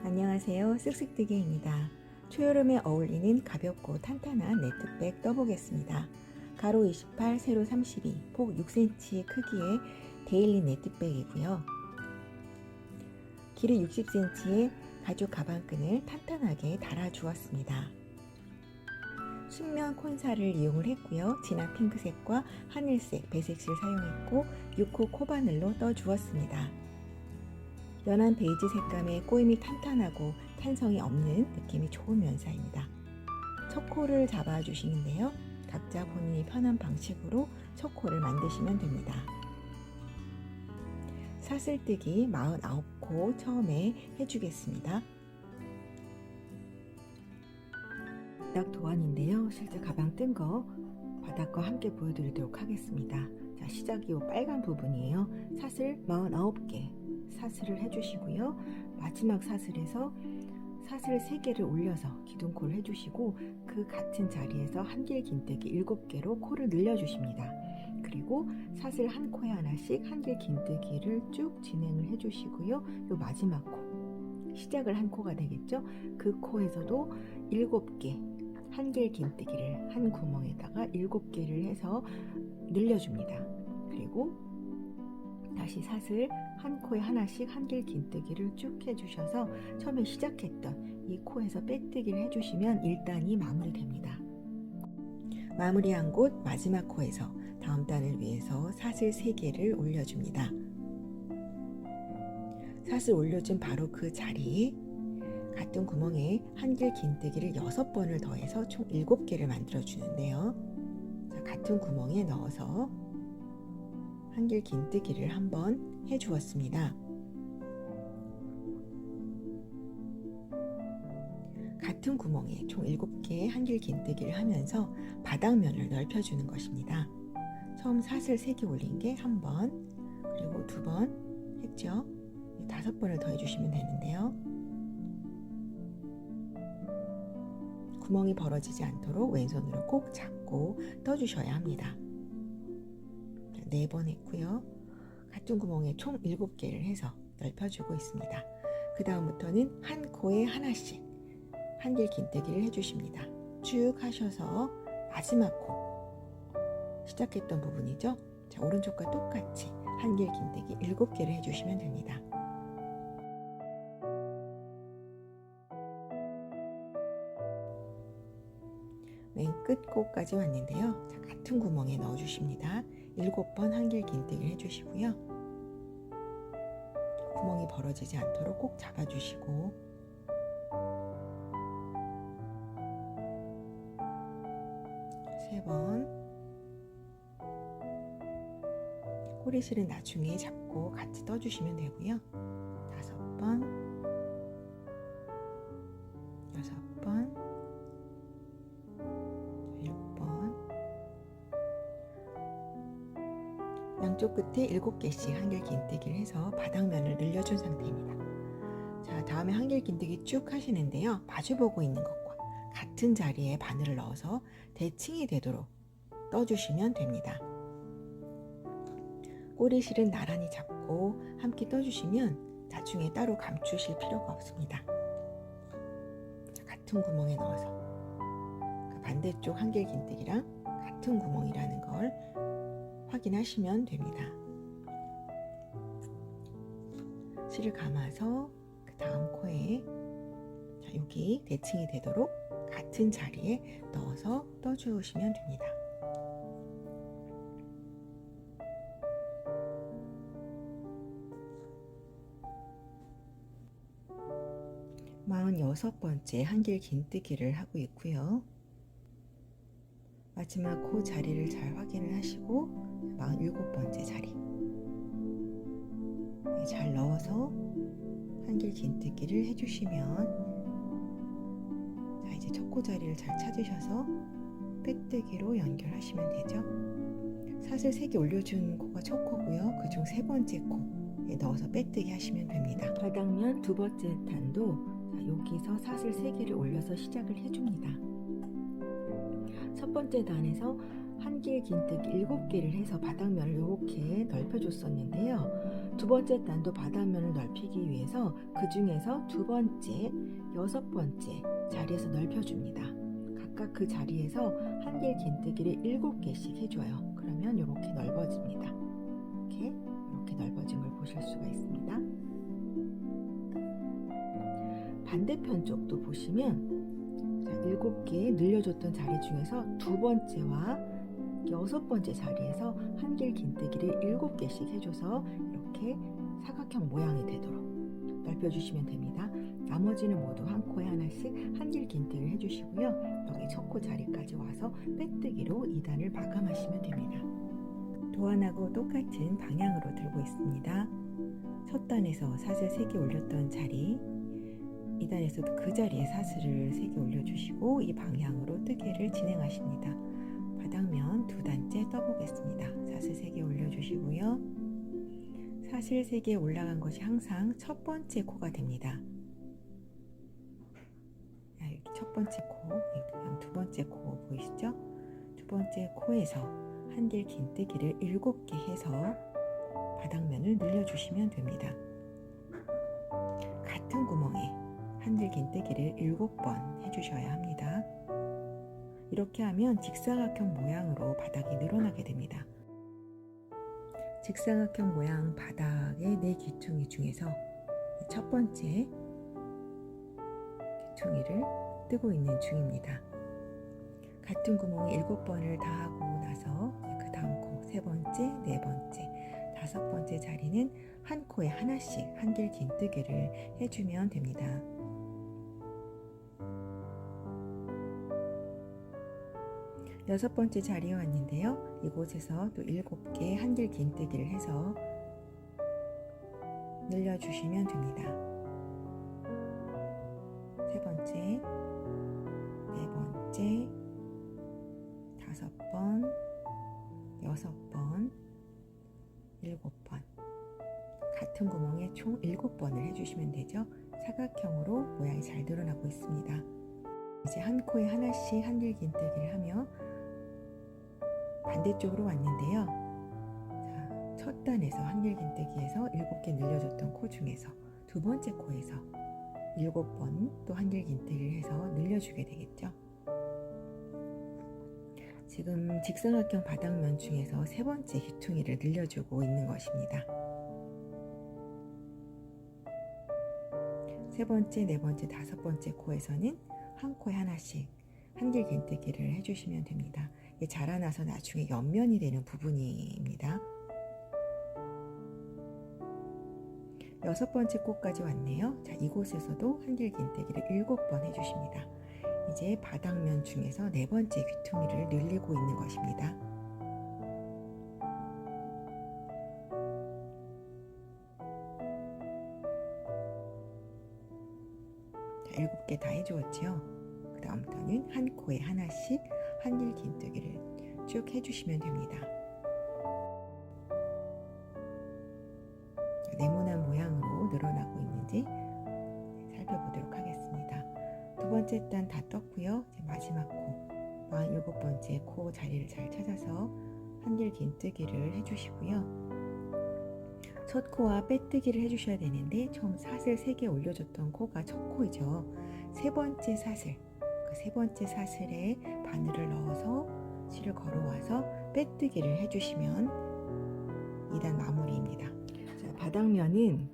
안녕하세요. 쓱쓱뜨기입니다. 초여름에 어울리는 가볍고 탄탄한 네트백 떠보겠습니다. 가로 28, 세로 32, 폭 6cm 크기의 데일리 네트백이고요. 길이 60cm의 가죽 가방끈을 탄탄하게 달아주었습니다. 순면 콘사를 이용을 했고요. 진한 핑크색과 하늘색, 배색실 사용했고 6호 코바늘로 떠주었습니다. 연한 베이지 색감의 꼬임이 탄탄하고 탄성이 없는 느낌이 좋은 면사입니다. 첫 코를 잡아주시는데요. 각자 본인이 편한 방식으로 첫 코를 만드시면 됩니다. 사슬뜨기 49코 처음에 해주겠습니다. 바닥 도안인데요. 실제 가방 뜬 거 바닥과 함께 보여드리도록 하겠습니다. 자, 시작이 이 빨간 부분이에요. 사슬 49개 사슬을 해주시고요. 마지막 사슬에서 사슬 3개를 올려서 기둥코를 해주시고 그 같은 자리에서 한길 긴뜨기 7개로 코를 늘려주십니다. 그리고 사슬 한 코에 하나씩 한길 긴뜨기를 쭉 진행을 해주시고요. 요 마지막 코, 시작을 한 코가 되겠죠? 그 코에서도 7개 한길 긴뜨기를 한 구멍에다가 7개를 해서 늘려줍니다. 그리고 다시 사슬 한 코에 하나씩 한길 긴뜨기를 쭉 해주셔서 처음에 시작했던 이 코에서 빼뜨기를 해주시면 1단이 마무리됩니다. 마무리한 곳 마지막 코에서 다음 단을 위해서 사슬 3개를 올려줍니다. 사슬 올려준 바로 그 자리에 같은 구멍에 한길 긴뜨기를 6번을 더해서 총 7개를 만들어 주는데요. 자, 같은 구멍에 넣어서 한길 긴뜨기를 한번 해주었습니다. 같은 구멍에 총 7개의 한길 긴뜨기를 하면서 바닥면을 넓혀주는 것입니다. 처음 사슬 3개 올린 게 1번, 그리고 2번 했죠. 5번을 더 해주시면 되는데요. 구멍이 벌어지지 않도록 왼손으로 꼭 잡고 떠주셔야 합니다. 4번 했고요. 같은 구멍에 총 7개를 해서 넓혀주고 있습니다. 그 다음부터는 한 코에 하나씩 한길 긴뜨기를 해주십니다. 쭉 하셔서 마지막 코 시작했던 부분이죠. 자, 오른쪽과 똑같이 한길 긴뜨기 7개를 해주시면 됩니다. 맨 끝 코까지 왔는데요. 자, 같은 구멍에 넣어주십니다. 7번 한길 긴뜨기를 해주시고요. 구멍이 벌어지지 않도록 꼭 잡아주시고 세 번 꼬리실은 나중에 잡고 같이 떠주시면 되고요. 5번 6번 6번 양쪽 끝에 7개씩 한길 긴뜨기를 해서 바닥면을 늘려준 상태입니다. 자, 다음에 한길 긴뜨기 쭉 하시는데요. 마주보고 있는 것과 같은 자리에 바늘을 넣어서 대칭이 되도록 떠주시면 됩니다. 꼬리실은 나란히 잡고 함께 떠주시면 나중에 따로 감추실 필요가 없습니다. 자, 같은 구멍에 넣어서 반대쪽 한길 긴뜨기랑 같은 구멍이라는 걸 확인하시면 됩니다. 실을 감아서 그 다음 코에 여기 대칭이 되도록 같은 자리에 넣어서 떠주시면 됩니다. 46번째 한길 긴뜨기를 하고 있고요. 마지막 코 자리를 잘 확인을 하시고 47번째 자리 잘 넣어서 한길 긴뜨기를 해주시면 자, 이제 첫 코 자리를 잘 찾으셔서 빼뜨기로 연결하시면 되죠. 사슬 3개 올려준 코가 첫 코고요. 그중 3번째 코에 넣어서 빼뜨기 하시면 됩니다. 바닥면 2번째 단도 자, 여기서 사슬 3개를 올려서 시작을 해줍니다. 첫 번째 단에서 한길 긴뜨기 7개를 해서 바닥면을 이렇게 넓혀줬었는데요. 두 번째 단도 바닥면을 넓히기 위해서 그 중에서 두 번째, 여섯 번째 자리에서 넓혀줍니다. 각각 그 자리에서 한길 긴뜨기를 7개씩 해줘요. 그러면 이렇게 넓어집니다. 이렇게 넓어진 걸 보실 수가 있습니다. 반대편 쪽도 보시면 7개 늘려줬던 자리 중에서 두 번째와 여섯 번째 자리에서 한길 긴뜨기를 7개씩 해줘서 이렇게 사각형 모양이 되도록 넓혀주시면 됩니다. 나머지는 모두 한 코에 하나씩 한길 긴뜨기를 해주시고요. 여기 첫 코 자리까지 와서 빼뜨기로 2단을 마감하시면 됩니다. 도안하고 똑같은 방향으로 들고 있습니다. 첫 단에서 사슬 3개 올렸던 자리, 2단에서도 그 자리에 사슬을 3개 올려주시고 이 방향으로 뜨개를 진행하십니다. 바닥면 두 단째 떠보겠습니다. 사슬 3개 올려주시고요. 사슬 3개 올라간 것이 항상 첫 번째 코가 됩니다. 여기 첫 번째 코, 그냥 두 번째 코 보이시죠? 두 번째 코에서 한길 긴뜨기를 7개 해서 바닥면을 늘려주시면 됩니다. 같은 구멍에 한길 긴뜨기를 7번 해주셔야 합니다. 이렇게 하면 직사각형 모양으로 바닥이 늘어나게 됩니다. 직사각형 모양 바닥의 4귀퉁이 중에서 첫 번째 귀퉁이를 뜨고 있는 중입니다. 같은 구멍에 7번을 다 하고 나서 그 다음 코, 세 번째, 네 번째, 다섯 번째 자리는 한 코에 하나씩 한길 긴뜨기를 해주면 됩니다. 여섯 번째 자리에 왔는데요. 이곳에서 또 7개 한길 긴뜨기를 해서 늘려주시면 됩니다. 세 번째, 네 번째, 5번, 6번, 7번 같은 구멍에 총 7번을 해주시면 되죠. 사각형으로 모양이 잘 드러나고 있습니다. 이제 한 코에 하나씩 한길 긴뜨기를 하며 반대쪽으로 왔는데요. 자, 첫 단에서 한길 긴뜨기에서 7개 늘려줬던 코 중에서 두 번째 코에서 7번 또 한길 긴뜨기를 해서 늘려주게 되겠죠. 지금 직사각형 바닥면 중에서 세 번째 귀퉁이를 늘려주고 있는 것입니다. 세 번째, 네 번째, 다섯 번째 코에서는 한 코에 하나씩 한길 긴뜨기를 해주시면 됩니다. 이게 자라나서 나중에 옆면이 되는 부분입니다. 여섯 번째 코까지 왔네요. 자, 이곳에서도 한길 긴뜨기를 7번 해주십니다. 이제 바닥면 중에서 네 번째 귀퉁이를 늘리고 있는 것입니다. 자, 7개 다 해주었죠. 그 다음부터는 한 코에 하나씩 한길 긴뜨기를 쭉 해주시면 됩니다. 네모난 모양으로 늘어나고 있는지 살펴보도록 하겠습니다. 두 번째 단 다 떴고요. 이제 마지막 코, 47번째 코 자리를 잘 찾아서 한길 긴뜨기를 해주시고요. 첫 코와 빼뜨기를 해주셔야 되는데 처음 사슬 3개 올려줬던 코가 첫 코이죠. 세 번째 사슬, 그 세 번째 사슬에 바늘을 넣어서 실을 걸어와서 빼뜨기를 해주시면 2단 마무리입니다. 자, 바닥면은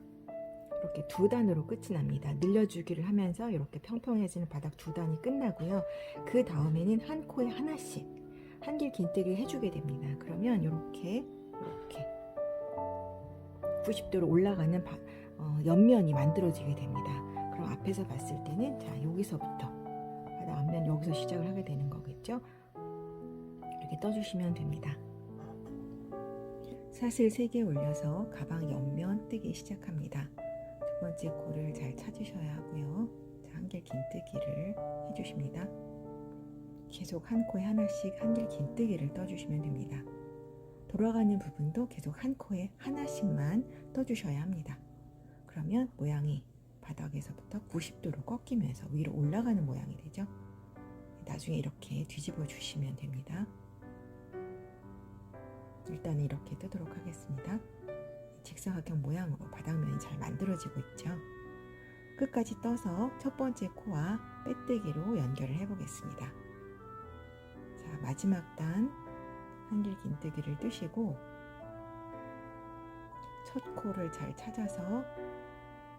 이렇게 두 단으로 끝이 납니다. 늘려주기를 하면서 이렇게 평평해지는 바닥 두 단이 끝나고요. 그 다음에는 한 코에 하나씩 한길 긴뜨기를 해주게 됩니다. 그러면 이렇게 90도로 올라가는 옆면이 만들어지게 됩니다. 그럼 앞에서 봤을 때는 자, 여기서부터 바닥 앞면 여기서 시작을 하게 되는 거겠죠. 이렇게 떠주시면 됩니다. 사슬 3개 올려서 가방 옆면 뜨기 시작합니다. 두 번째 코를 잘 찾으셔야 하고요. 자, 한길 긴뜨기를 해주십니다. 계속 한 코에 하나씩 한길 긴뜨기를 떠주시면 됩니다. 돌아가는 부분도 계속 한 코에 하나씩만 떠주셔야 합니다. 그러면 모양이 바닥에서부터 90도로 꺾이면서 위로 올라가는 모양이 되죠. 나중에 이렇게 뒤집어 주시면 됩니다. 일단 이렇게 뜨도록 하겠습니다. 직사각형 모양으로 바닥면이 잘 만들어지고 있죠. 끝까지 떠서 첫 번째 코와 빼뜨기로 연결을 해 보겠습니다. 자, 마지막 단 한길 긴뜨기를 뜨시고 첫 코를 잘 찾아서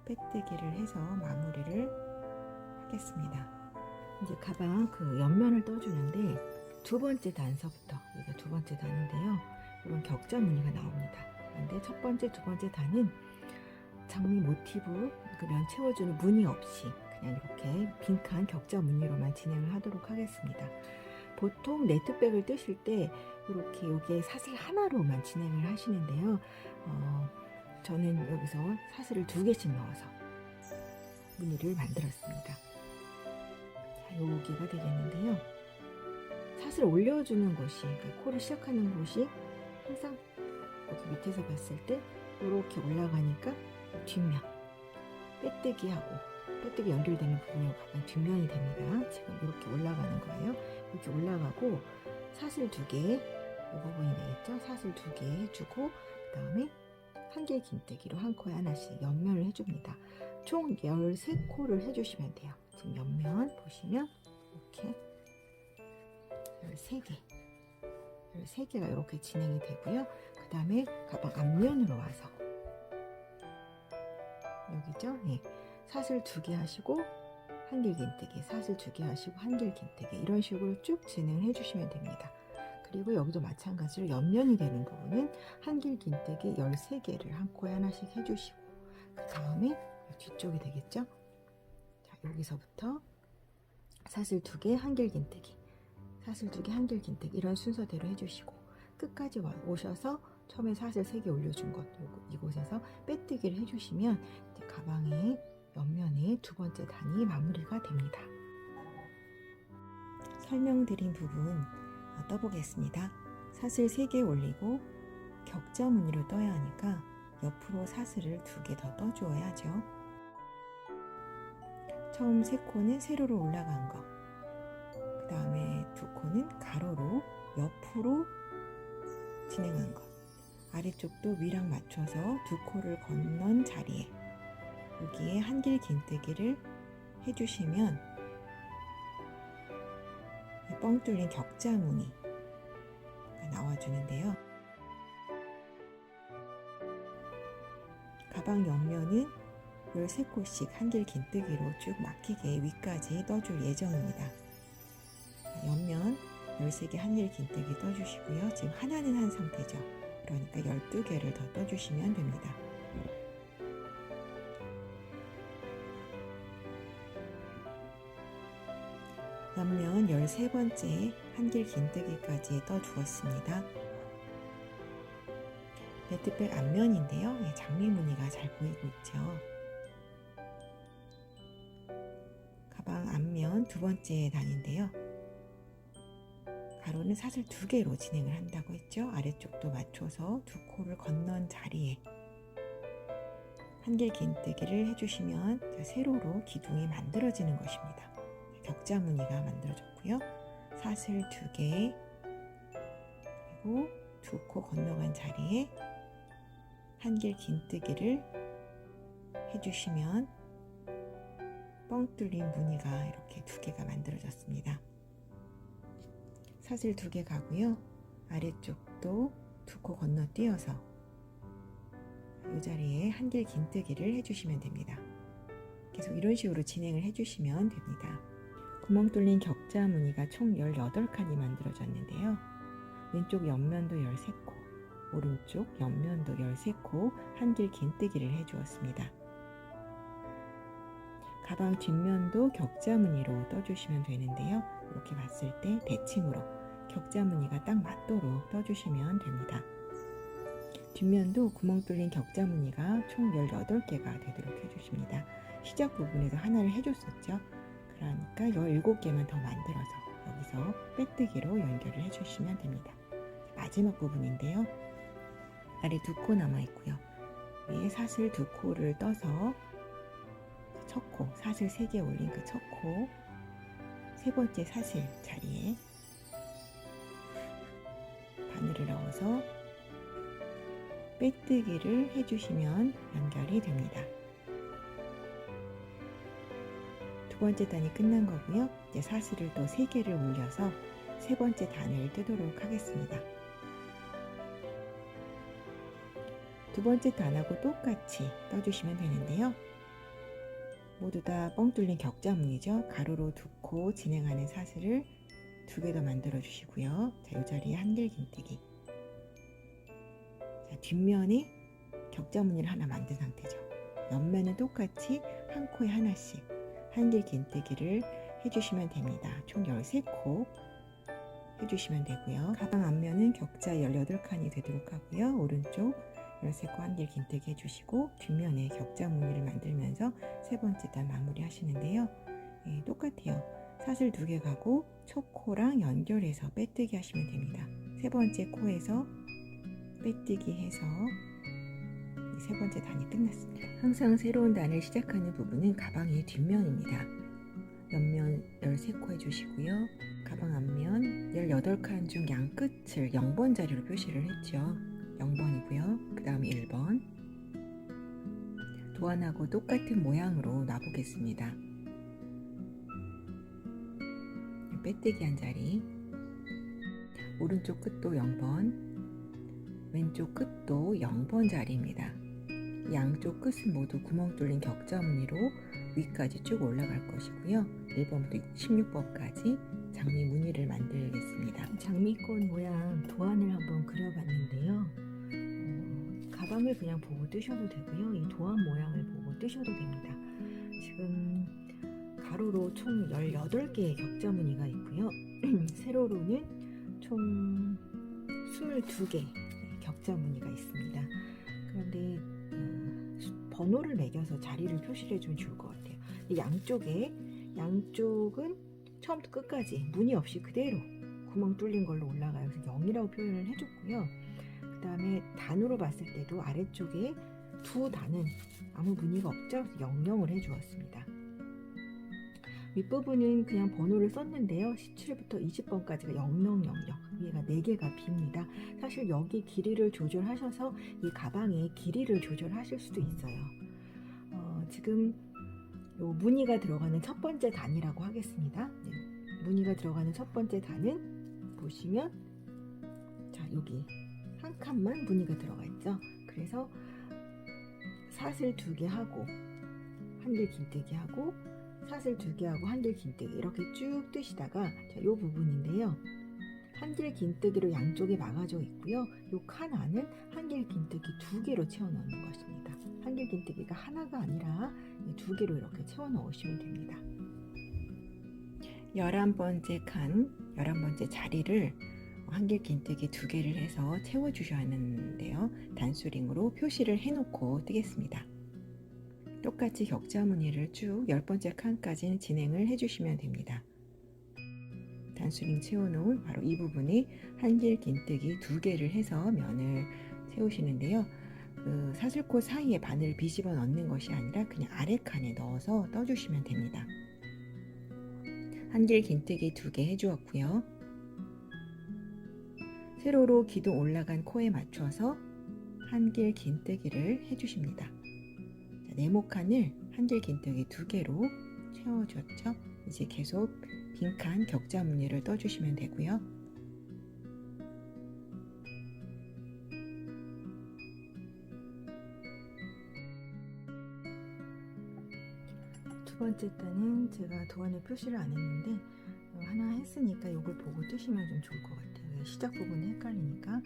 빼뜨기를 해서 마무리를 하겠습니다. 이제 가방 그 옆면을 떠주는데 두 번째 단서부터, 여기가 두 번째 단인데요. 이런 격자 무늬가 나옵니다. 그런데 첫 번째, 두 번째 단은 장미 모티브 그 면 채워주는 무늬 없이 그냥 이렇게 빈칸 격자 무늬로만 진행을 하도록 하겠습니다. 보통 네트백을 뜨실 때 이렇게 여기에 사슬 하나로만 진행을 하시는데요. 저는 여기서 사슬을 2개씩 넣어서 무늬를 만들었습니다. 자, 여기가 되겠는데요. 사슬 올려주는 곳이, 그러니까 코를 시작하는 곳이 항상 여기 밑에서 봤을 때 이렇게 올라가니까 뒷면 빼뜨기하고 빼뜨기 연결되는 부분이 가방 뒷면이 됩니다. 지금 이렇게 올라가는 거예요. 이렇게 올라가고 사슬 2개, 이 부분이 되겠죠. 사슬 2개 해주고 그 다음에 한길 긴뜨기로 한 코에 하나씩 옆면을 해줍니다. 총 13코를 해주시면 돼요. 지금 옆면 보시면 이렇게 13개가 이렇게 진행이 되고요. 그 다음에 가방 앞면으로 와서 여기죠. 네. 사슬 2개 하시고 한길 긴뜨기, 사슬 2개 하시고 한길 긴뜨기, 이런 식으로 쭉 진행을 해주시면 됩니다. 그리고 여기도 마찬가지로 옆면이 되는 부분은 한길 긴뜨기 13개를 한 코에 하나씩 해주시고 그 다음에 뒤쪽이 되겠죠. 자, 여기서부터 사슬 2개 한길 긴뜨기, 사슬 2개 한길 긴뜨기, 이런 순서대로 해주시고 끝까지 오셔서 처음에 사슬 3개 올려준 것 이곳에서 빼뜨기를 해주시면 이제 가방의 옆면에 두 번째 단이 마무리가 됩니다. 설명드린 부분 떠보겠습니다. 사슬 3개 올리고 격자 무늬로 떠야 하니까 옆으로 사슬을 2개 더 떠주어야죠. 처음 3코는 세로로 올라간 거, 그 다음에 2코는 가로로 옆으로 진행한 것, 아래쪽도 위랑 맞춰서 2코를 건넌 자리에 여기에 한길 긴뜨기를 해주시면 뻥 뚫린 격자 무늬가 나와주는데요. 가방 옆면은 13코씩 한길 긴뜨기로 쭉 막히게 위까지 떠줄 예정입니다. 옆면 13개 한길 긴뜨기 떠주시고요. 지금 하나는 한 상태죠. 그러니까 12개를 더 떠주시면 됩니다. 옆면 13번째 한길 긴뜨기까지 떠주었습니다. 네트백 앞면인데요. 장미 무늬가 잘 보이고 있죠. 가방 앞면 두 번째 단인데요. 가로는 사슬 2개로 진행을 한다고 했죠. 아래쪽도 맞춰서 2코를 건넌 자리에 한길 긴뜨기를 해주시면 세로로 기둥이 만들어지는 것입니다. 격자 무늬가 만들어졌고요. 사슬 2개, 그리고 2코 건너간 자리에 한길 긴뜨기를 해주시면 뻥 뚫린 무늬가 이렇게 2개가 만들어졌습니다. 사슬 2개 가고요. 아래쪽도 2코 건너뛰어서 이 자리에 한길 긴뜨기를 해주시면 됩니다. 계속 이런 식으로 진행을 해주시면 됩니다. 구멍 뚫린 격자 무늬가 총 18칸이 만들어졌는데요. 왼쪽 옆면도 13코, 오른쪽 옆면도 13코 한길 긴뜨기를 해주었습니다. 가방 뒷면도 격자 무늬로 떠주시면 되는데요. 이렇게 봤을 때 대칭으로 격자 무늬가 딱 맞도록 떠주시면 됩니다. 뒷면도 구멍 뚫린 격자 무늬가 총 18개가 되도록 해주십니다. 시작 부분에서 하나를 해줬었죠. 그러니까 17개만 더 만들어서 여기서 빼뜨기로 연결을 해주시면 됩니다. 마지막 부분인데요. 아래 2코 남아있고요. 위에 사슬 2코를 떠서 첫 코, 사슬 3개 올린 그 첫 코, 세 번째 사슬 자리에 바늘을 넣어서 빼뜨기를 해주시면 연결이 됩니다. 두 번째 단이 끝난 거고요. 이제 사슬을 또 3개를 올려서 세 번째 단을 뜨도록 하겠습니다. 두 번째 단하고 똑같이 떠주시면 되는데요. 모두 다 뻥 뚫린 격자무늬죠. 가로로 2코 진행하는 사슬을 2개 더 만들어 주시고요. 자, 이 자리에 한길긴뜨기. 자, 뒷면에 격자무늬를 하나 만든 상태죠. 옆면은 똑같이 한 코에 하나씩 한길긴뜨기를 해주시면 됩니다. 총 13코 해주시면 되고요. 가방 앞면은 격자 18칸이 되도록 하고요. 오른쪽 13코 한길긴뜨기 해주시고 뒷면에 격자 무늬를 만들면서 세 번째 단 마무리 하시는데요. 똑같아요. 사슬 2개 가고 첫 코랑 연결해서 빼뜨기 하시면 됩니다. 세 번째 코에서 빼뜨기 해서 세 번째 단이 끝났습니다. 항상 새로운 단을 시작하는 부분은 가방의 뒷면입니다. 옆면 13코 해주시고요. 가방 앞면 18칸 중 양끝을 0번 자리로 표시를 했죠. 0번이고요. 그 다음에 1번. 도안하고 똑같은 모양으로 놔보겠습니다. 빼뜨기 한 자리. 오른쪽 끝도 0번. 왼쪽 끝도 0번 자리입니다. 양쪽 끝은 모두 구멍 뚫린 격자 무늬로 위까지 쭉 올라갈 것이고요. 1번부터 16번까지 장미 무늬를 만들겠습니다. 장미꽃 모양 도안을 한번 그려봤는데요. 가방을 그냥 보고 뜨셔도 되고요. 이 도안 모양을 보고 뜨셔도 됩니다. 지금 가로로 총 18개의 격자 무늬가 있고요. 세로로는 총 22개 격자 무늬가 있습니다. 그런데 번호를 매겨서 자리를 표시를 해주면 좋을 것 같아요. 양쪽은 처음부터 끝까지 무늬 없이 그대로 구멍 뚫린 걸로 올라가요. 그래서 0이라고 표현을 해줬고요. 그 다음에 단으로 봤을 때도 아래쪽에 두 단은 아무 무늬가 없죠. 00을 해주었습니다. 윗부분은 그냥 번호를 썼는데요. 17부터 20번까지가 0000, 위에가 4개가 빕니다. 사실 여기 길이를 조절하셔서 이 가방의 길이를 조절하실 수도 있어요. 지금 요 무늬가 들어가는 첫 번째 단이라고 하겠습니다. 무늬가 들어가는 첫 번째 단은 보시면 자, 여기 한 칸만 무늬가 들어가 있죠. 그래서 사슬 2개 하고 한길 긴뜨기 하고 사슬 2개 하고 한길 긴뜨기 이렇게 쭉 뜨시다가 자, 이 부분인데요. 한길 긴뜨기로 양쪽에 막아져 있고요. 이 칸 안은 한길 긴뜨기 2개로 채워 넣는 것입니다. 한길 긴뜨기가 하나가 아니라 2개로 이렇게 채워 넣으시면 됩니다. 11번째 칸, 11번째 자리를 한길 긴뜨기 2개를 해서 채워 주셔야 하는데요. 단수링으로 표시를 해놓고 뜨겠습니다. 똑같이 격자 무늬를 쭉 10번째 칸까지 진행을 해주시면 됩니다. 단수링 채워놓은 바로 이 부분에 한길 긴뜨기 2개를 해서 면을 세우시는데요. 그 사슬꽃 사이에 바늘 비집어 넣는 것이 아니라 그냥 아래 칸에 넣어서 떠주시면 됩니다. 한길 긴뜨기 2개 해주었고요. 세로로 기둥 올라간 코에 맞춰서 한길 긴뜨기를 해주십니다. 네모칸을 한길 긴뜨기 2개로 채워줬죠. 이제 계속 빈칸 격자 무늬를 떠주시면 되고요. 두 번째 단은 제가 도안에 표시를 안 했는데 하나 했으니까 이걸 보고 뜨시면 좀 좋을 것 같아요. 시작 부분이 헷갈리니까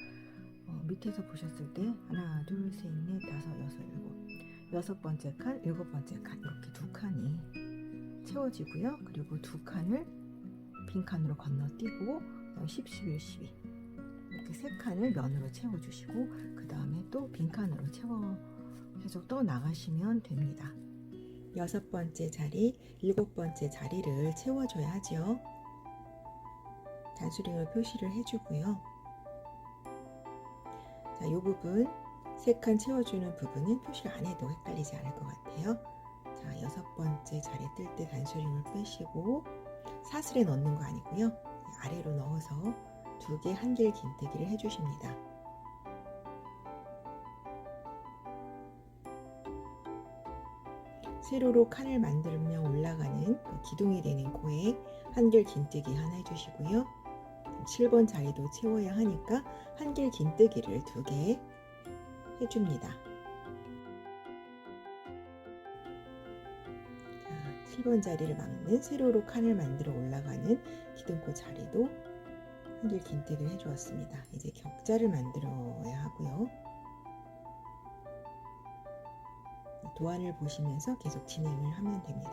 밑에서 보셨을 때 하나, 둘, 셋, 넷, 다섯, 여섯, 일곱 6번째 칸, 7번째 칸 이렇게 2칸이 채워지고요. 그리고 2칸을 빈칸으로 건너뛰고 10, 11, 12 이렇게 3칸을 면으로 채워주시고 그 다음에 또 빈칸으로 채워 계속 떠 나가시면 됩니다. 6번째 자리, 7번째 자리를 채워줘야 하죠. 단수링을 표시를 해주고요. 자, 이 부분 3칸 채워주는 부분은 표시를 안 해도 헷갈리지 않을 것 같아요. 자, 6번째 자리 뜰 때 단수링을 빼시고 사슬에 넣는 거 아니고요. 아래로 넣어서 2개 한길 긴뜨기를 해주십니다. 세로로 칸을 만들며 올라가는 기둥이 되는 코에 한길 긴뜨기 하나 해주시고요. 7번 자리도 채워야 하니까 한길 긴뜨기를 2개 해줍니다. 자, 7번 자리를 막는 세로로 칸을 만들어 올라가는 기둥코 자리도 한길 긴뜨기를 해주었습니다. 이제 격자를 만들어야 하고요. 도안을 보시면서 계속 진행을 하면 됩니다.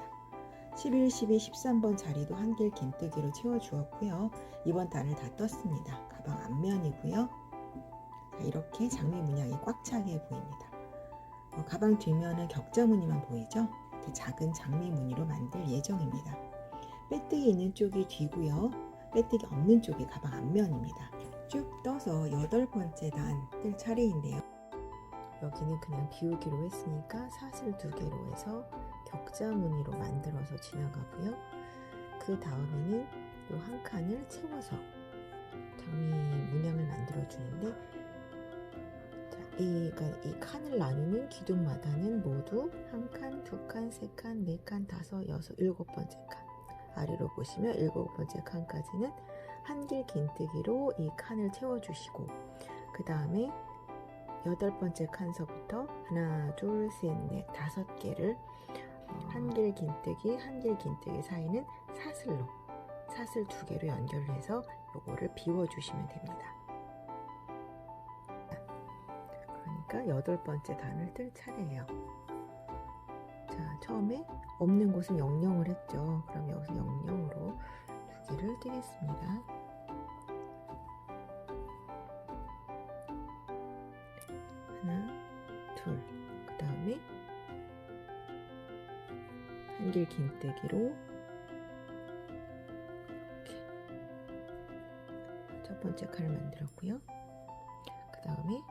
11, 12, 13번 자리도 한길 긴뜨기로 채워주었고요. 이번 단을 다 떴습니다. 가방 앞면이고요. 이렇게 장미 문양이 꽉 차게 보입니다. 가방 뒷면은 격자 무늬만 보이죠? 작은 장미 무늬로 만들 예정입니다. 빼뜨기 있는 쪽이 뒤고요. 빼뜨기 없는 쪽이 가방 앞면입니다. 쭉 떠서 8번째 단 뜰 차례인데요. 여기는 그냥 비우기로 했으니까 사슬 2개로 해서 격자 무늬로 만들어서 지나가고요. 그 다음에는 이 한 칸을 채워서 장미 문양을 만들어 주는데, 이 칸을 나누는 기둥마다는 모두 1칸, 2칸, 3칸, 4칸, 5, 6, 7번째 칸, 아래로 보시면 7번째 칸까지는 한길 긴뜨기로 이 칸을 채워주시고, 그 다음에 8번째 칸서부터 하나, 둘, 셋, 넷, 5개를 한길 긴뜨기, 한길 긴뜨기 사이는 사슬로, 사슬 2개로 연결을 해서 요거를 비워주시면 됩니다. 그러니까 8번째 단을 뜰 차례예요. 자, 처음에 없는 곳은 00을 했죠. 그럼 여기서 00으로 2개를 뜨겠습니다. 하나, 둘, 그 다음에 한길 긴뜨기로 이렇게 첫 번째 칸을 만들었고요. 그 다음에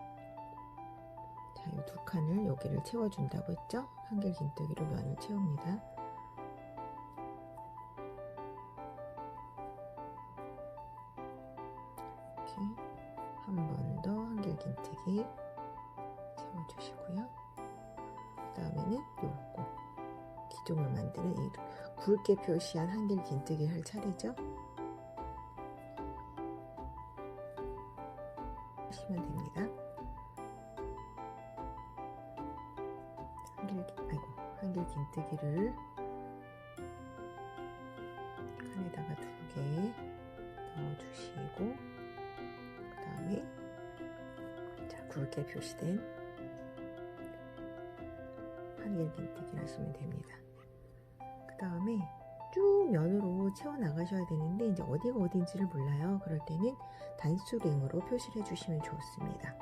자, 이 2칸을 여기를 채워준다고 했죠? 한길 긴뜨기로 면을 채웁니다. 이렇게 한 번 더 한길 긴뜨기 채워주시고요. 그 다음에는 요거 기둥을 만드는 이 굵게 표시한 한길 긴뜨기를 할 차례죠. 하시면 됩니다. 한길 긴뜨기를 칸에다가 2개 넣어주시고, 그 다음에 자, 굵게 표시된 한길 긴뜨기를 하시면 됩니다. 그 다음에 쭉 면으로 채워 나가셔야 되는데 이제 어디가 어딘지를 몰라요. 그럴 때는 단수링으로 표시를 해주시면 좋습니다.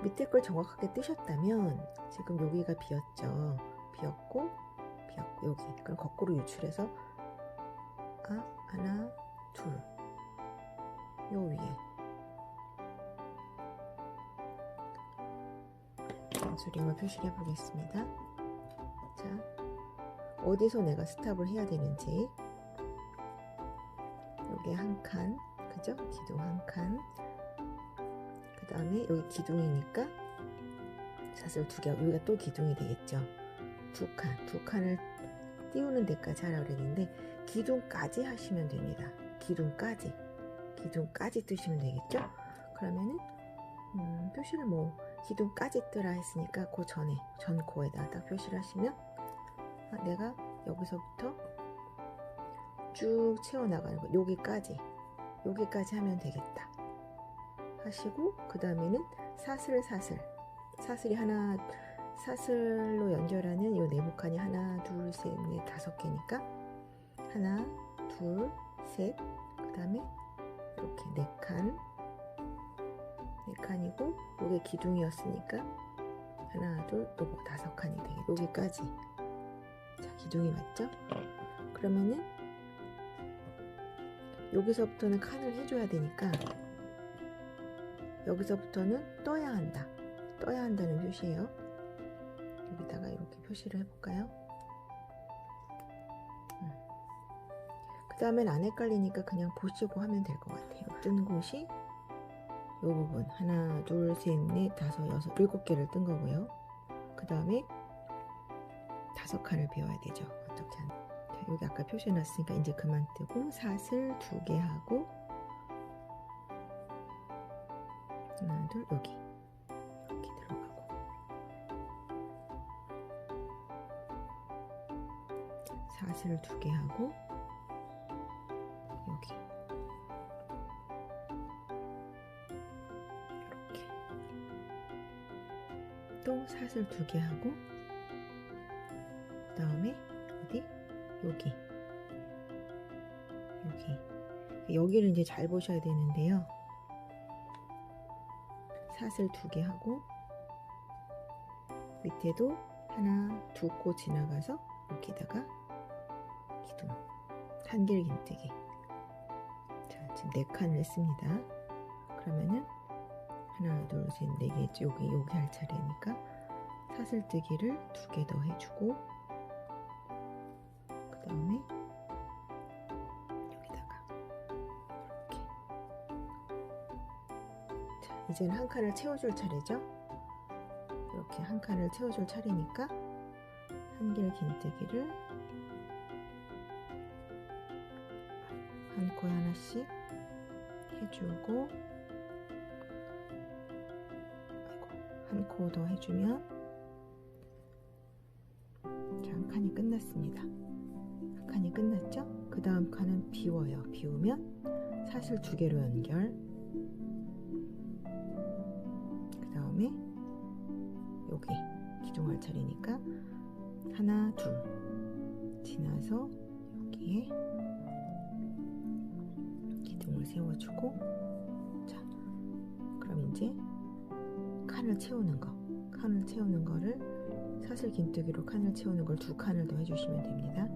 밑에 걸 정확하게 뜨셨다면 지금 여기가 비었죠. 비었고 여기, 그럼 거꾸로 유출해서 하나, 둘, 요 위에 단수링을 표시를 해보겠습니다. 자, 어디서 내가 스탑을 해야 되는지, 여기 한 칸, 그죠? 기둥 한 칸, 그 다음에 여기 기둥이니까 사슬 2개, 여기가 또 기둥이 되겠죠. 2칸, 2칸을 띄우는 데까지 하라고 그랬는데 기둥까지 하시면 됩니다. 기둥까지 뜨시면 되겠죠. 그러면은 표시를 뭐 기둥까지 뜨라 했으니까 그 전에 전 코에다 딱 표시를 하시면 내가 여기서부터 쭉 채워나가는 거, 여기까지 하면 되겠다 하시고, 그 다음에는 사슬이 하나, 사슬로 연결하는 이 네모칸이 하나, 둘, 셋, 넷, 5개니까 하나, 둘, 셋, 그 다음에 이렇게 4칸이고, 요게 기둥이었으니까 하나, 둘, 또 5칸이 되게, 여기까지. 자, 기둥이 맞죠? 그러면은 여기서부터는 칸을 해줘야 되니까 여기서부터는 떠야 한다는 표시예요. 여기다가 이렇게 표시를 해볼까요? 그 다음엔 안 헷갈리니까 그냥 보시고 하면 될 것 같아요. 뜬 곳이 이 부분 하나, 둘, 셋, 넷, 5, 6, 7개를 뜬 거고요. 그 다음에 5칸을 비워야 되죠. 어떻게 하나. 자, 여기 아까 표시해 놨으니까 이제 그만 뜨고 사슬 2개 하고 하나 둘 여기 이렇게 들어가고 사슬 2개 하고 여기 이렇게 또 사슬 2개 하고 그 다음에 어디? 여기를 이제 잘 보셔야 되는데요. 사슬 2개 하고 밑에도 하나 2코 지나가서 여기다가 기둥 한길 긴뜨기. 자, 지금 4칸을 했습니다. 그러면은 하나 둘 셋 4개 여기 할 차례니까 사슬뜨기를 2개 더 해주고 그 다음에 여기다가 이렇게. 자, 이제는 한 칸을 채워줄 차례죠. 이렇게 한 칸을 채워줄 차례니까 한길 긴뜨기를 한 코에 하나씩 해주고 한 코 더 해주면 자, 한 칸이 끝났습니다. 한 칸이 끝났죠? 그 다음 칸은 비워요. 비우면 사슬 2개로 연결. 그 다음에 여기 기둥할 차례니까 하나 둘 지나서 여기에 기둥을 세워주고 자, 그럼 이제 칸을 채우는 거를 사슬 긴뜨기로 칸을 채우는 걸 2칸을 더 해주시면 됩니다.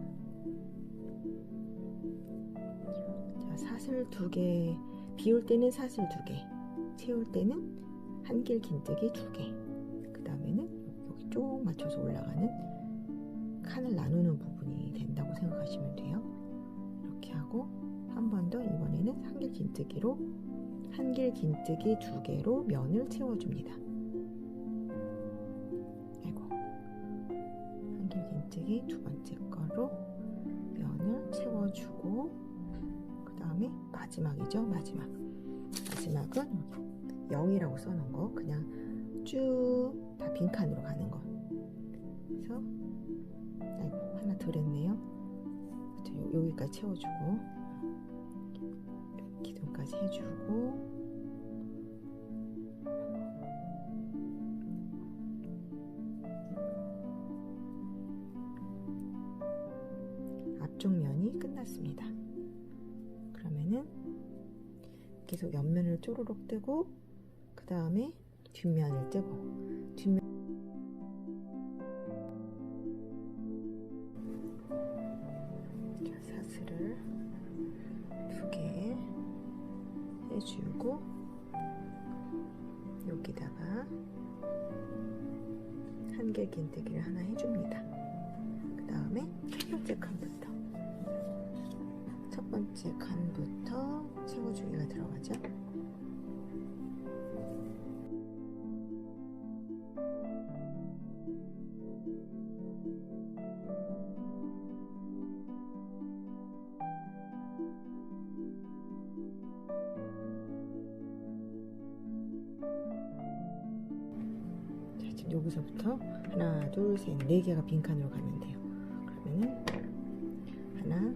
자, 사슬 2개 비울 때는 사슬 2개, 채울 때는 한길 긴뜨기 2개. 그 다음에는 여기 쭉 맞춰서 올라가는 칸을 나누는 부분이 된다고 생각하시면 돼요. 이렇게 하고 한 번 더 이번에는 한길 긴뜨기로 한길 긴뜨기 2개로 면을 채워줍니다. 긴뜨기 2번째 거로 면을 채워주고 그 다음에 마지막이죠. 마지막은 0이라고 써놓은 거 그냥 쭉 다 빈칸으로 가는 거. 그래서 하나 덜 했네요. 여기까지 채워주고 기둥까지 해주고 앞쪽 면이 끝났습니다. 그러면은 계속 옆면을 쪼르륵 뜨고 그 다음에 뒷면을 뜨고 사슬을 2개 해주고 여기다가 한길 긴뜨기를 하나 해줍니다. 그 다음에 첫 번째 칸부터 채워주기가 들어가죠. 자, 지금 여기서부터 하나 둘 셋 4개가 빈칸으로 가면 돼요. 그러면은 하나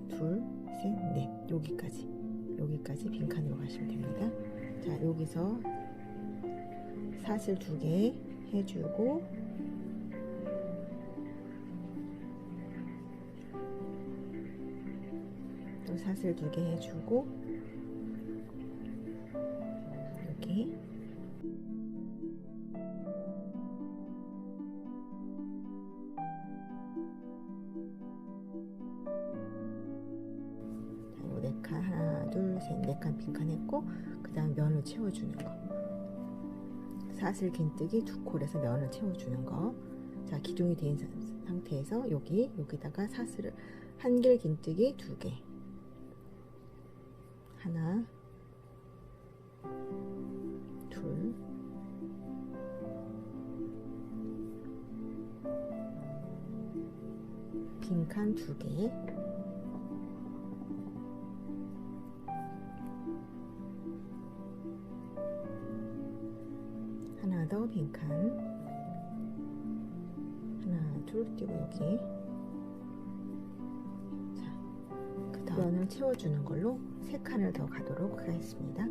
둘 셋 넷 여기까지 빈칸으로 가시면 됩니다. 자, 여기서 사슬 2개 해주고 또 사슬 2개 해주고 여기 하나 둘 셋 4칸 빈칸 했고 그 다음 면을 채워주는 거 사슬 긴뜨기 2콜에서 면을 채워주는 거. 자, 기둥이 된 상태에서 여기다가 사슬을 한길 긴뜨기 2개 하나 둘 빈칸 2개, 하나 더 빈칸, 하나 둘 띄고 여기. 자, 그 다음 면을 채워주는 걸로 3칸을 더 가도록 하겠습니다.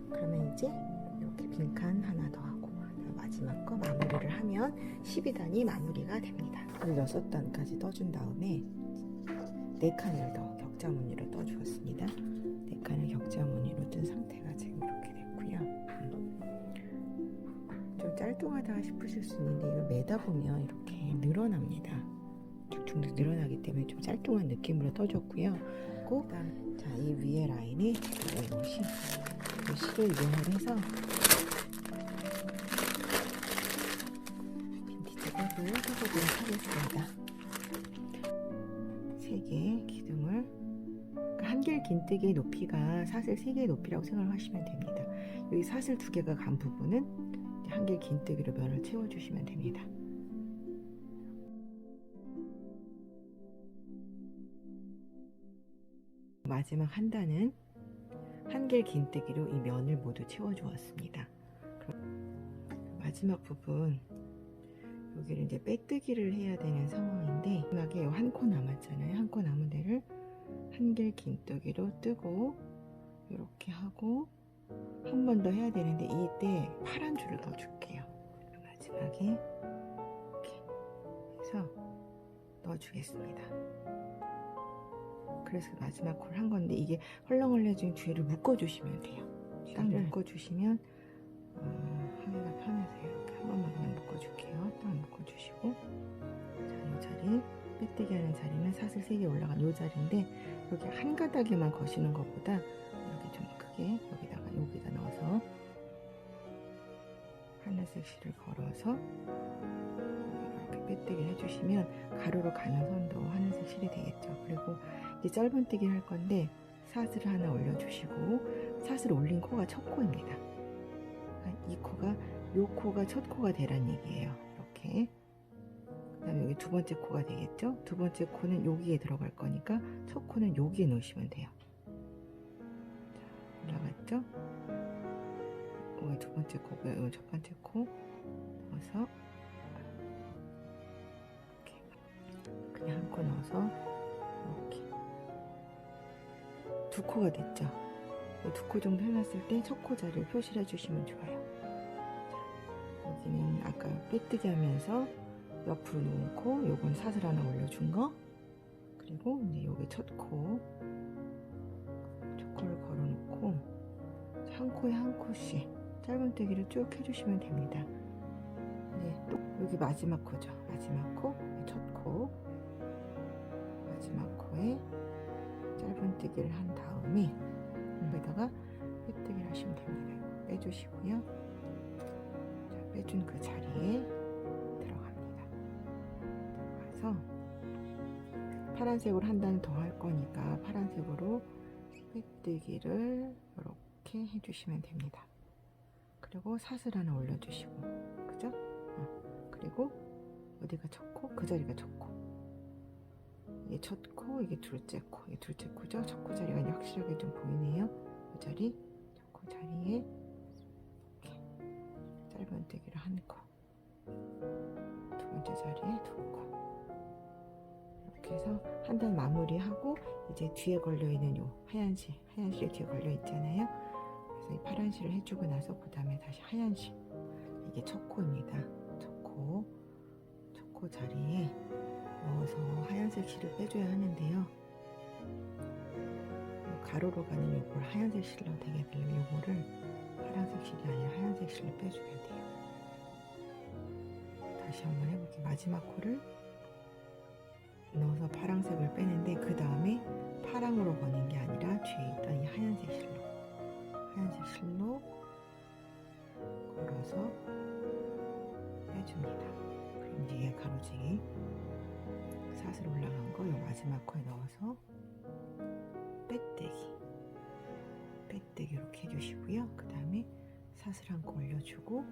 그러면 이제 이렇게 빈칸 하나 더 하고 마지막 거 마무리를 하면 12단이 마무리가 됩니다. 16단까지 떠준 다음에 4칸을 더 격자 무늬로 떠주었습니다. 4칸을 격자 무늬로 뜬 상태가 지금 이렇게 됐고요. 좀 짤뚱하다 싶으실 수 있는데 이걸 매다 보면 이렇게 늘어납니다. 쭉쭉 늘어나기 때문에 좀 짤뚱한 느낌으로 떠줬고요. 그다음 자, 이 위에 라인에 이것이 실을 이용을 해서 빈티지 백을 해보도록 하겠습니다. 3개의 기둥을, 그러니까 한길 긴뜨기의 높이가 사슬 3개의 높이라고 생각을 하시면 됩니다. 여기 사슬 2개가 간 부분은 한길 긴뜨기로 면을 채워주시면 됩니다. 마지막 한 단은 한길 긴뜨기로 이 면을 모두 채워주었습니다. 마지막 부분 여기를 이제 빼뜨기를 해야 되는 상황인데 마지막에 한 코 남았잖아요. 한 코 남은 데를 한길 긴뜨기로 뜨고 이렇게 하고 한 번 더 해야 되는데 이때 파란 줄을 넣어줄게요. 마지막에 이렇게 해서 넣어주겠습니다. 그래서 마지막 콜을 한 건데 이게 헐렁헐렁해진 뒤를 묶어주시면 돼요. 딱 묶어주시면 하기가 편해서요. 이렇게 한 번만 그냥 묶어줄게요. 딱 묶어주시고 자, 이 자리 빼뜨기 하는 자리는 사슬 3개 올라간 이 자리인데 여기 한 가닥에만 거시는 것보다 이렇게 좀 크게 여기다 넣어서 하늘색 실을 걸어서 이렇게 빼뜨기를 해주시면 가로로 가는 선도 하늘색 실이 되겠죠. 그리고 이제 짧은뜨기를 할 건데 사슬을 하나 올려주시고 사슬 올린 코가 첫 코입니다. 이 코가 요 코가 첫 코가 되란 얘기예요. 이렇게 그 다음에 여기 두 번째 코가 되겠죠. 두 번째 코는 여기에 들어갈 거니까 첫 코는 여기에 놓으시면 돼요. 자, 올라갔죠. 여기 두 번째 코고요. 여기 첫 번째 코 넣어서 이렇게 그냥 한 코 넣어서 이렇게 2코가 됐죠. 2코 정도 해놨을 때 첫 코 자리를 표시를 해주시면 좋아요. 자, 여기는 아까 빼뜨기 하면서 옆으로 놓은 코, 요건 사슬 하나 올려준 거, 그리고 이제 여기 첫 코를 걸어놓고 한 코에 한 코씩 짧은뜨기를 쭉 해주시면 됩니다. 네, 또 여기 마지막 코죠. 마지막 코, 첫 코, 마지막 코에 짧은뜨기를 한 다음에 여기다가 빼뜨기를 하시면 됩니다. 빼주시고요. 자, 빼준 그 자리에 들어갑니다. 들어가서 파란색으로 한 단 더 할 거니까 파란색으로 빼뜨기를 이렇게 해주시면 됩니다. 그리고 사슬 하나 올려주시고, 그죠? 그리고 어디가 첫 코? 그 자리가 첫 코. 이게 첫 코, 이게 둘째 코, 이게 둘째 코죠? 첫 코 자리가 이제 확실하게 좀 보이네요. 이 자리, 첫 코 자리에 이렇게 짧은뜨기를 한 코, 두 번째 자리에 두 코. 이렇게 해서 한 단 마무리하고 이제 뒤에 걸려있는 요 하얀 실 뒤에 걸려있잖아요. 그래서 이 파란 실을 해주고 나서 그 다음에 다시 하얀 실, 이게 첫 코입니다. 첫 코 자리에 넣어서 하얀색 실을 빼줘야 하는데요. 가로로 가는 요걸 하얀색 실로 되게 되면 요거를 파란색 실이 아니라 하얀색 실로 빼주면 돼요. 다시 한번 해볼게요. 마지막 코를 넣어서 파란색을 빼는데 그 다음에 파랑으로 거는 게 아니라 뒤에 있던 이 하얀색 실로 걸어서 빼줍니다. 그럼 이제 얘 가로지기 사슬 올라간 거 요 마지막 코에 넣어서 빼뜨기 이렇게 해주시고요. 그 다음에 사슬 한 코 올려주고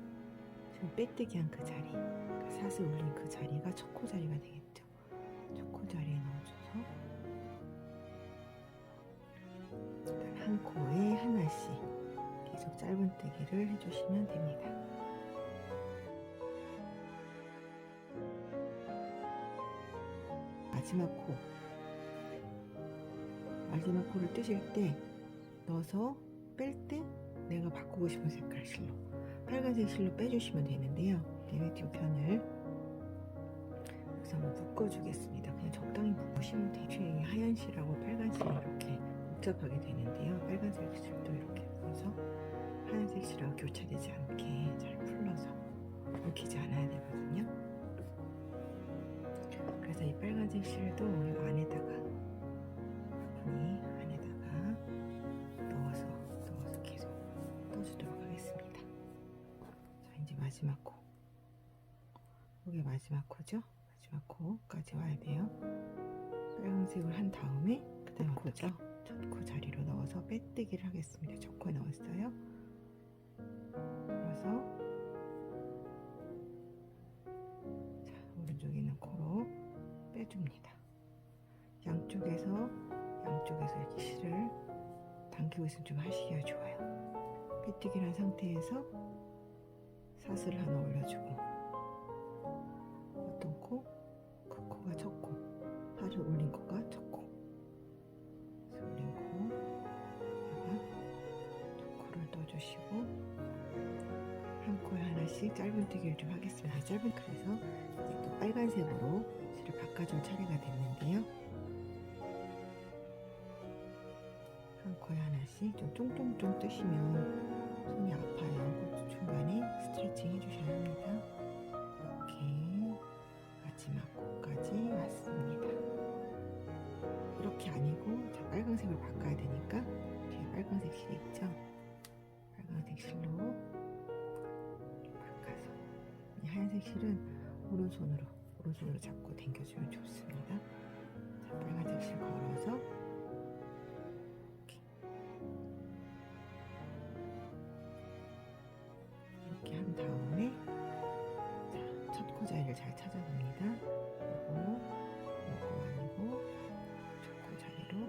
지금 빼뜨기 한 그 자리, 그러니까 사슬 올린 그 자리가 첫 코 자리가 되겠죠. 첫 코 자리에 넣어줘서 일단 한 코에 하나씩 계속 짧은뜨기를 해주시면 됩니다. 마지막 코를 뜨실 때 넣어서 뺄 때 내가 바꾸고 싶은 색깔 실로 빨간색 실로 빼주시면 되는데요. 뒤쪽 편을 여기서 한번 묶어주겠습니다. 그냥 적당히 묶으시면 돼요. 하얀 실하고 빨간 실이 이렇게 복잡하게 되는데요. 빨간색 실도 이렇게 해서 하얀색 실하고 교차되지 않게 잘 풀러서 엉키지 않아야 되거든요. 그래서 이 빨간색 실도 이 안에다가 넣어서 계속 떠주도록 하겠습니다. 자, 이제 마지막 코. 이게 마지막 코죠? 마지막 코까지 와야 돼요. 빨간색을 한 다음에 그 다음 코죠? 첫 코 자리로 넣어서 빼뜨기를 하겠습니다. 첫 코에 넣었어요. 그래서 자, 오른쪽에 있는 코로 빼줍니다. 양쪽에서 이렇게 실을 당기고 있으면 좀 하시기가 좋아요. 빼뜨기를 한 상태에서 사슬을 하나 올려주고 어떤 코? 그 코가 첫 코, 사슬 올린 코가 첫 코, 사슬 올린 코에다가 두 코를 떠주시고 한 코에 하나씩 짧은뜨기를 좀 하겠습니다. 그래서 이제 또 빨간색으로 실을 바꿔줄 차례가 됐는데요. 한 코에 하나씩 좀 쫑쫑쫑 뜨시면 손이 아파요. 중간에 스트레칭 해주셔야 합니다. 이렇게 마지막 코까지 왔습니다. 이렇게 아니고 자, 빨간색으로 바꿔야 되니까 뒤에 빨간색 실 있죠? 빨간색 실로 바꿔서 이 하얀색 실은 오른손으로 잡고 당겨주면 좋습니다. 자, 빨간색 실 걸어서 이렇게 한 다음에 첫 코 자리를 잘 찾아봅니다. 요거 아니고 첫 코 자리로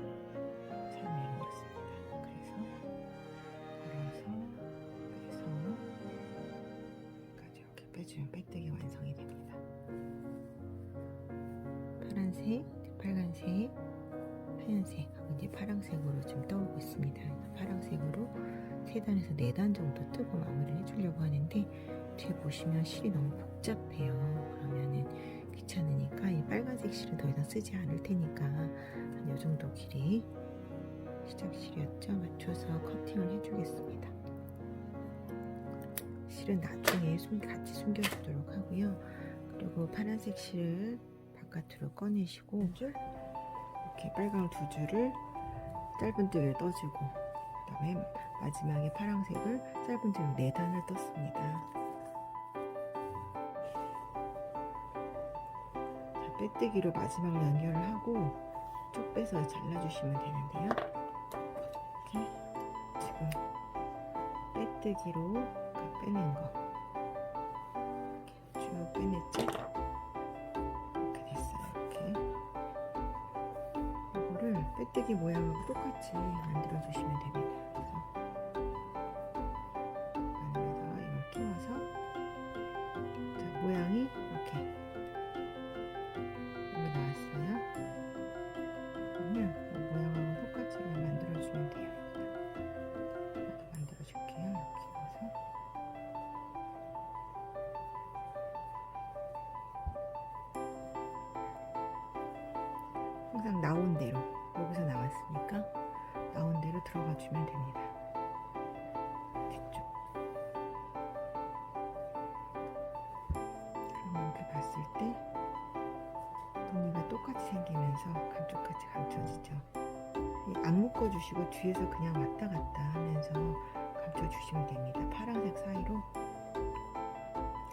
잘 내려왔습니다. 그래서 걸어서 빼서 이렇게 빼주면 빼뜨기 완성이 됩니다. 파란색, 빨간색, 하얀색, 이제 파란색으로 지금 떠오고 있습니다. 파란색으로 3단에서 4단 정도 뜨고 마무리를 해주려고 하는데 뒤에 보시면 실이 너무 복잡해요. 그러면은 귀찮으니까 이 빨간색 실은 더 이상 쓰지 않을 테니까 한 이 정도 길이 시작 실이었죠. 맞춰서 커팅을 해주겠습니다. 실은 나중에 같이 숨겨주도록 하고요. 그리고 파란색 실을 바깥으로 꺼내시고 이렇게 빨강 2줄을 짧은뜨기를 떠주고 그 다음에 마지막에 파란색을 짧은뜨기로 4단을 떴습니다. 자, 빼뜨기로 마지막으로 연결을 하고 쭉 빼서 잘라주시면 되는데요. 이렇게 지금 빼뜨기로 빼낸 거 이렇게 쭉 빼냈죠? 이렇게 됐어요. 이렇게 이거를 빼뜨기 모양하고 똑같이 만들어 주시면 됩니다. 모양이 이렇게 나왔어요. 그러면 이 모양하고 똑같이 만들어주면 돼요. 하나 더 만들어줄게요. 이렇게 넣어서 항상 나온 대로 여기서 나왔으니까 나온 대로 들어가 주면 됩니다. 봤을 때 무늬가 똑같이 생기면서 감쪽같이 감춰지죠. 안 묶어주시고 뒤에서 그냥 왔다 갔다 하면서 감춰주시면 됩니다. 파란색 사이로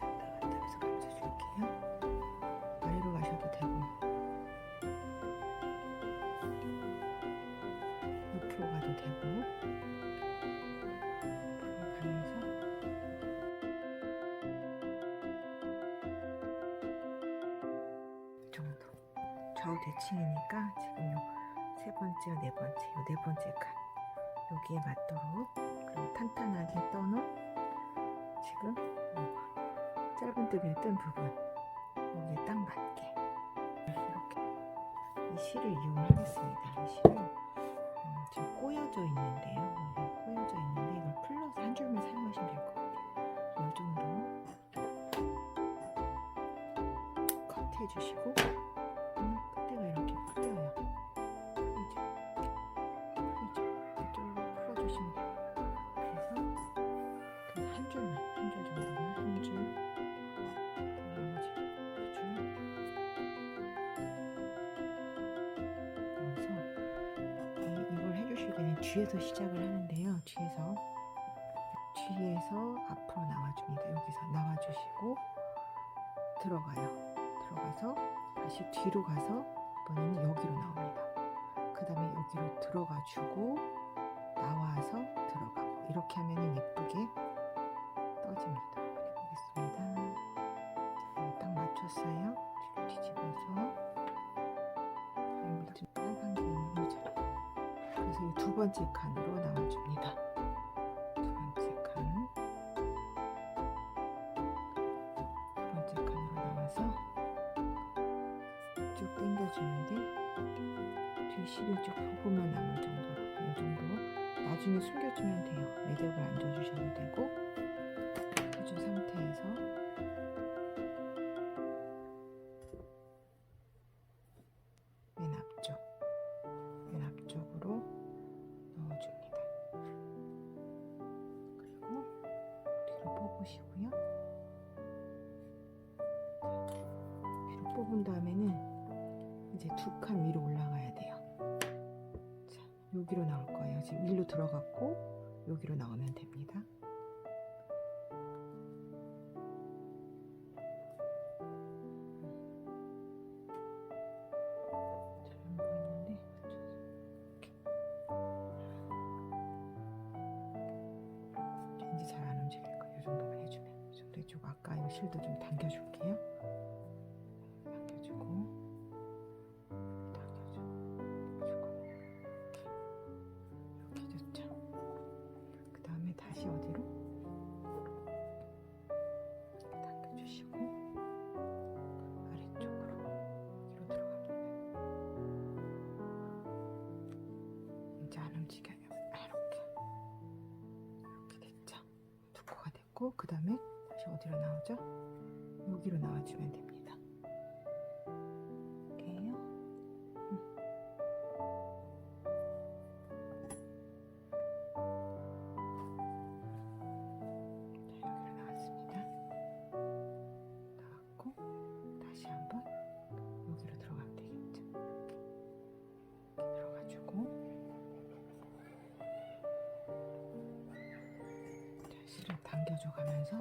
왔다 갔다 하면서 감춰줄게요. 아래로 가셔도 되고 앞으로 가도 되고 가면서 이 정도 좌우 대칭이니까 지금 요 세 번째와 네 번째, 요 네 번째 칸 여기에 맞도록 그리고 탄탄하게 떠놓은 지금 짧은뜨기에 뜬 부분 여기에 딱 맞게 이렇게 이 실을 이용하겠습니다. 이 실을 지금 꼬여져 있는데요. 꼬여져 있는데 이걸 풀러서 한 줄만 사용하시면 될 것 같아요. 이 정도 컷 해주시고 끝에가 이렇게 풀려요. 풀리죠? 이쪽으로 풀어주시면 됩니다. 그래서 한 줄만, 한 줄 정도만, 한 줄, 나머지 두 줄 넣어서 이걸 해주실 때는 뒤에서 시작을 하는데요. 뒤에서 앞으로 나와줍니다. 여기서 나와주시고 들어가서 다시 뒤로 가서 이번에는 여기로 나옵니다. 그 다음에 여기로 들어가주고 나와서 들어가고 이렇게 하면 예쁘게 떠집니다. 한번 해보겠습니다. 딱 맞췄어요. 뒤로 뒤집어서 좀 빨간 게 있는 이 자리. 그래서 이 두 번째 칸으로 나와줍니다. 두 번째 칸으로 나와서 쭉 당겨주는데 뒤실이 쭉 부분만 남을 정도로 이 정도 나중에 숨겨주면 돼요. 매듭을 안 줘주셔도 되고 해준 상태에서 맨 앞쪽으로 넣어줍니다. 그리고 뒤로 뽑으시고요. 뒤로 뽑은 다음에는 이제 두 칸 위로 올라가야 돼요. 자, 여기로 나올 거예요. 지금 일로 들어갔고 여기로 나오면 됩니다. 잘 안 움직일 거예요. 이 정도만 해주면. 이 정도 해주고 아까 이 실도 좀 당겨줄게요. 당겨주고 이렇게 됐죠. 그 다음에 다시 어디로? 당겨주시고 아래쪽으로 뒤로 들어갑니다. 이제 안 움직여요. 그 다음에 다시 어디로 나오죠? 여기로 나와주면 됩니다. 이렇게요. 자, 여기로 나왔습니다. 나왔고 다시 한번 여기로 들어가면 되겠죠. 이렇게 들어가지고 실을 당겨줘 가면서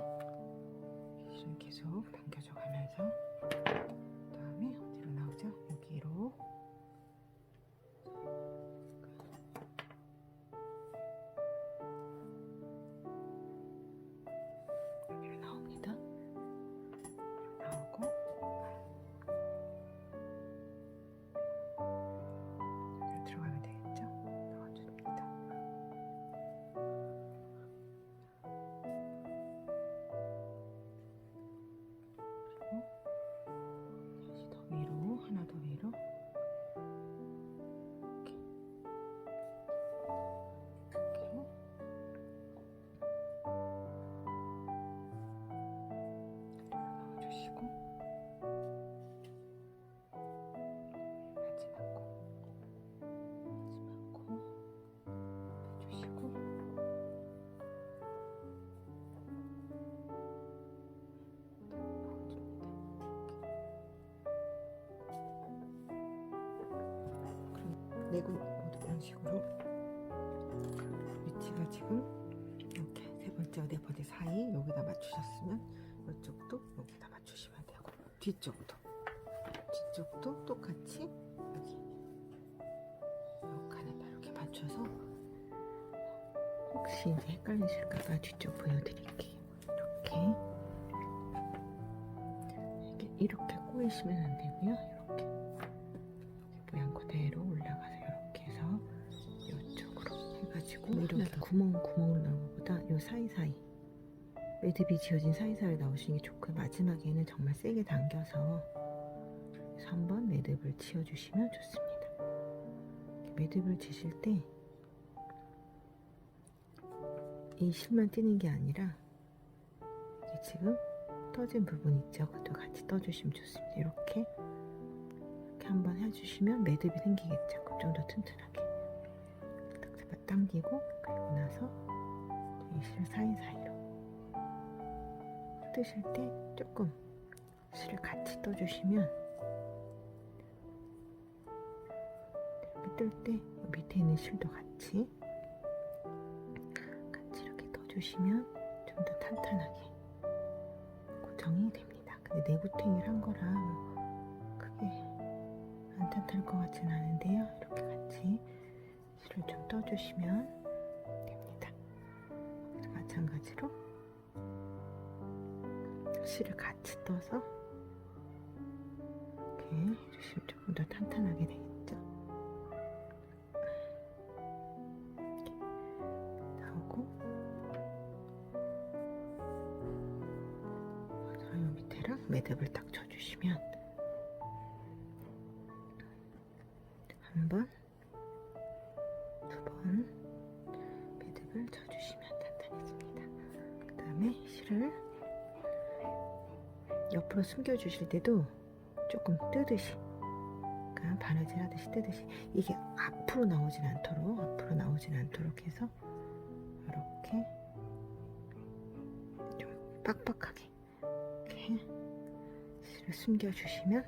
실을 계속 당겨줘 가면서 그 다음에 어디로 나오죠? 여기로 여기로 나옵니다. 나오고 여기로 들어가면 되겠죠? 넣어줍니다. 다시 더 위로, 하나 더 위로 이렇게 넣어주시고 하지 말고 빼주시고 내고 이런 식으로 위치가 지금 이렇게 세 번째와 네 번째 사이 여기다 맞추셨으면 이쪽도 여기다 맞추시면 되고 뒤쪽도 똑같이 여기 이 칸에다 이렇게 맞춰서 혹시 이제 헷갈리실까봐 뒤쪽 보여드릴게요. 이렇게 꼬이시면 안 되고요. 이렇게 모양 그대로 올라가서 이렇게 해서 이쪽으로 해가지고 이렇게 구멍을 넣은 것보다 이 사이사이 매듭이 지어진 사이사이 나오시는 게 좋고요. 마지막에는 정말 세게 당겨서 그래서 한번 매듭을 지어주시면 좋습니다. 매듭을 지실 때 이 실만 띄는 게 아니라 이게 지금 떠진 부분 있죠? 그것도 같이 떠주시면 좋습니다. 이렇게 한번 해주시면 매듭이 생기겠죠? 그럼 좀 더 튼튼하게 딱 잡아 당기고 그리고 나서 이 실 사이사이로 뜨실 때 조금 실을 같이 떠주시면 뜰 때 밑에 있는 실도 같이 이렇게 떠주시면 좀 더 탄탄하게 고정이 됩니다. 근데 내구탱이를 한 거라 크게 안 탄탄할 것 같진 않은데요. 이렇게 같이 실을 좀 떠주시면 됩니다. 마찬가지로 실을 같이 떠서 이렇게 해주시면 조금 더 탄탄하게 되겠죠. 이렇게 나오고 이 밑에랑 매듭을 딱 쳐주시면 한 번, 두 번 매듭을 쳐주시면 단단해집니다. 그 다음에 실을 옆으로 숨겨주실 때도 조금 뜨듯이, 그러니까 바느질 하듯이 뜨듯이, 이게 앞으로 나오진 않도록 해서 이렇게 좀 빡빡하게 이렇게 실을 숨겨주시면